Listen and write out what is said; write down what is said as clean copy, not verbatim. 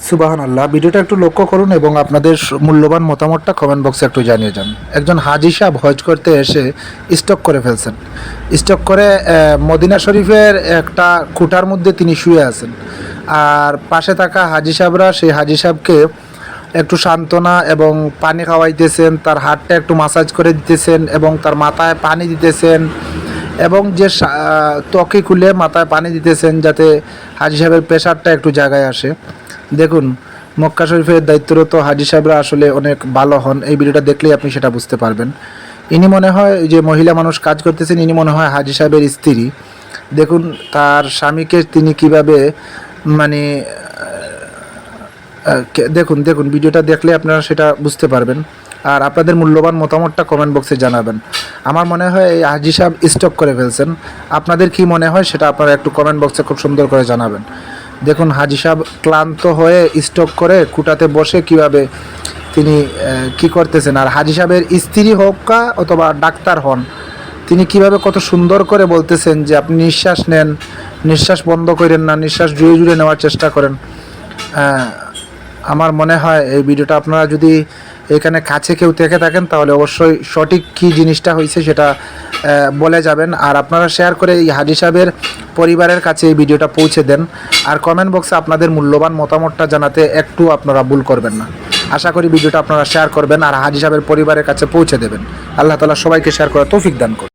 সুবহানাল্লাহ, ভিডিওটা একটু লক্ষ্য করুন এবং আপনাদের মূল্যবান মতামতটা কমেন্ট বক্সে একটু জানিয়ে যান। একজন হাজী সাহেব হজ করতে এসে স্টক করে ফেলছেন। স্টক করে মদিনা শরীফের একটা খুঁটার মধ্যে তিনি শুয়ে আছেন। আর পাশে থাকা হাজী সাহেবরা সেই হাজী সাহেবকে একটু সান্ত্বনা এবং পানি খাওয়াইতেছেন, তার হাতটা একটু মাসাজ করে দিতেছেন এবং তার মাথায় পানি দিতেছেন এবং যে ত্বকে খুলে মাথায় পানি দিতেছেন যাতে হাজী সাহেবের প্রেশারটা একটু জায়গায় আসে। দেখুন, মক্কা শরীফের দায়িত্বরত হাজী সাহেবরা আসলে অনেক ভালো হন। এই ভিডিওটা দেখলেই আপনি সেটা বুঝতে পারবেন। ইনি মনে হয় যে মহিলা মানুষ কাজ করতেছেন, ইনি মনে হয় হাজী সাহেবের স্ত্রী। দেখুন তার স্বামীকে তিনি কিভাবে মানে দেখুন দেখুন ভিডিওটা দেখলে আপনারা সেটা বুঝতে পারবেন। আর আপনাদের মূল্যবান মতামতটা কমেন্ট বক্সে জানাবেন। আমার মনে হয় এই হাজী সাহেব স্টক করে ফেলছেন। আপনাদের কি মনে হয় সেটা আপনারা একটু কমেন্ট বক্সে খুব সুন্দর করে জানাবেন। দেখুন হাজী সাহেব ক্লান্ত হয়ে স্টক করে খুঁটাতে বসে কিভাবে তিনি কি করতেছেন। আর হাজী সাহেবের স্ত্রী হোক অথবা ডাক্তার হন, তিনি কিভাবে কত সুন্দর করে বলতেছেন যে আপনি নিঃশ্বাস নেন, নিঃশ্বাস বন্ধ করেন না, নিঃশ্বাস জুড়ে জুড়ে নেওয়ার চেষ্টা করেন। আমার মনে হয় এই ভিডিওটা আপনারা যদি এখানে কাছে কেউ থেকে থাকেন তাহলে অবশ্যই সঠিক কী জিনিসটা হয়েছে সেটা বলে যাবেন। আর আপনারা শেয়ার করে এই হাজী সাহেবের পরিবারের কাছে এই ভিডিওটা পৌঁছে দেন। আর কমেন্ট বক্সে আপনাদের মূল্যবান মতামতটা জানাতে একটু আপনারা ভুল করবেন না। আশা করি ভিডিওটা আপনারা শেয়ার করবেন আর হাজী সাহেবের পরিবারের কাছে পৌঁছে দেবেন। আল্লাহ তাআলা সবাইকে শেয়ার করার তৌফিক দান করুন।